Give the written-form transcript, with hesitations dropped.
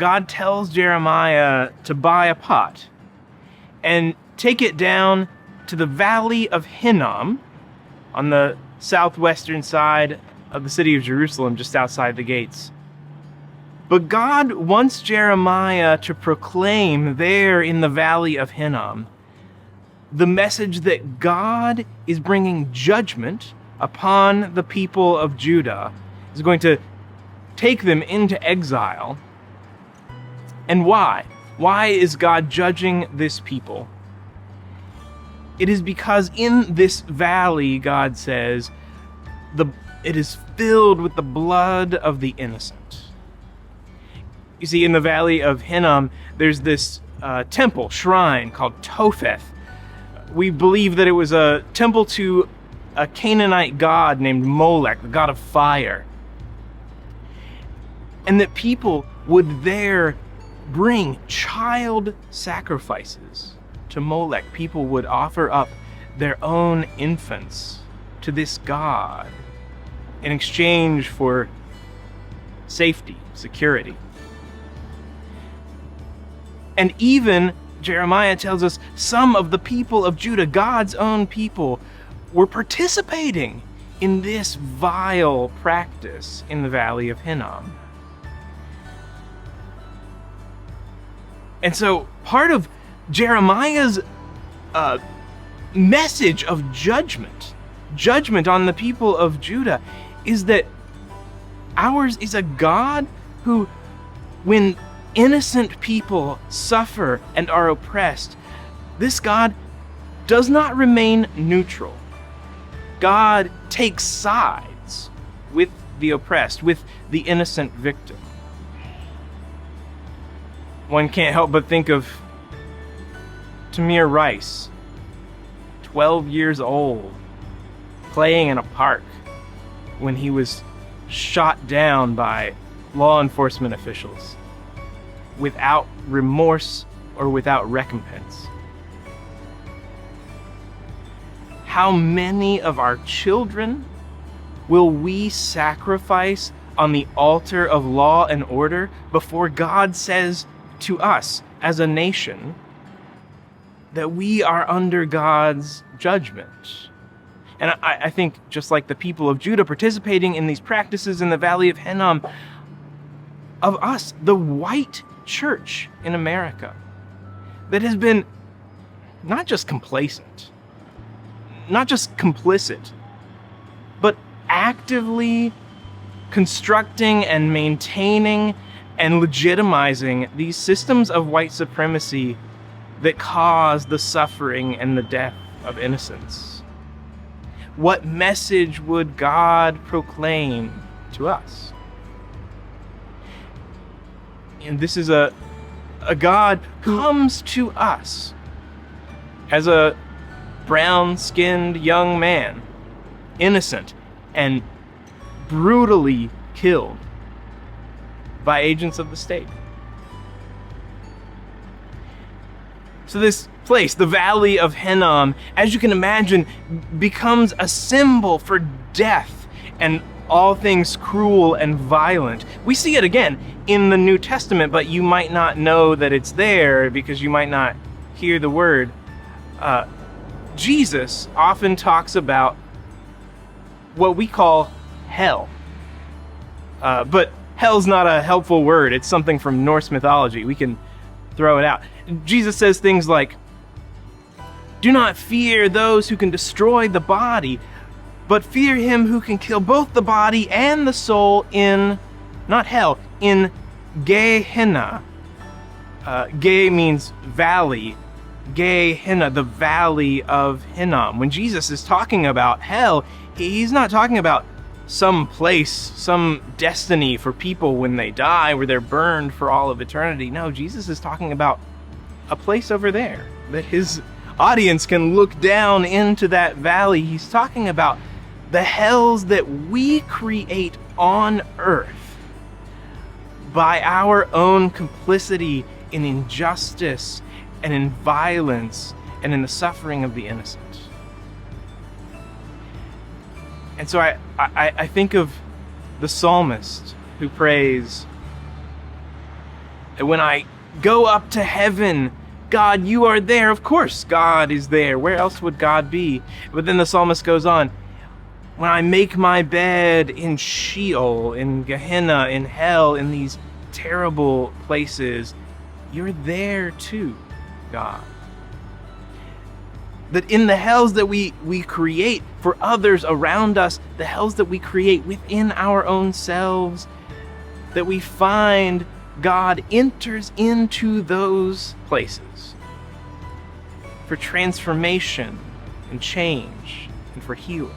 God tells Jeremiah to buy a pot and take it down to the valley of Hinnom on the southwestern side of the city of Jerusalem, just outside the gates. But God wants Jeremiah to proclaim there in the valley of Hinnom the message that God is bringing judgment upon the people of Judah, is going to take them into exile. And why? Why is God judging this people? It is because in this valley, God says, it is filled with the blood of the innocent. You see, in the valley of Hinnom, there's this temple, shrine called Topheth. We believe that it was a temple to a Canaanite god named Molech, the god of fire. And that people would there bring child sacrifices to Molech. People would offer up their own infants to this god in exchange for safety, security. And even Jeremiah tells us some of the people of Judah, God's own people, were participating in this vile practice in the valley of Hinnom. And so part of Jeremiah's message of judgment on the people of Judah, is that ours is a God who, when innocent people suffer and are oppressed, this God does not remain neutral. God takes sides with the oppressed, with the innocent victim. One can't help but think of Tamir Rice, 12 years old, playing in a park when he was shot down by law enforcement officials without remorse or without recompense. How many of our children will we sacrifice on the altar of law and order before God says to us as a nation that we are under God's judgment? And I think just like the people of Judah participating in these practices in the Valley of Hinnom, of us, the white church in America, that has been not just complacent, not just complicit, but actively constructing and maintaining and legitimizing these systems of white supremacy that cause the suffering and the death of innocents. What message would God proclaim to us? And this is a God who comes to us as a brown-skinned young man, innocent and brutally killed by agents of the state. So this place, the Valley of Hinnom, as you can imagine, becomes a symbol for death and all things cruel and violent. We see it again in the New Testament, but you might not know that it's there because you might not hear the word. Jesus often talks about what we call hell. But hell's not a helpful word. It's something from Norse mythology. We can throw it out. Jesus says things like, "Do not fear those who can destroy the body, but fear him who can kill both the body and the soul in," not hell, in Gehenna. Ge means valley. Gehenna, the valley of Hinnom. When Jesus is talking about hell, he's not talking about some place, some destiny for people when they die, where they're burned for all of eternity. No, Jesus is talking about a place over there, that his audience can look down into that valley. He's talking about the hells that we create on earth by our own complicity in injustice and in violence and in the suffering of the innocent. And so I think of the psalmist who prays, And when I go up to heaven, God, you are there. Of course, God is there. Where else would God be? But then the psalmist goes on, when I make my bed in Sheol, in Gehenna, in hell, in these terrible places, you're there too, God. That in the hells that we create for others around us, the hells that we create within our own selves, that we find God enters into those places for transformation and change and for healing.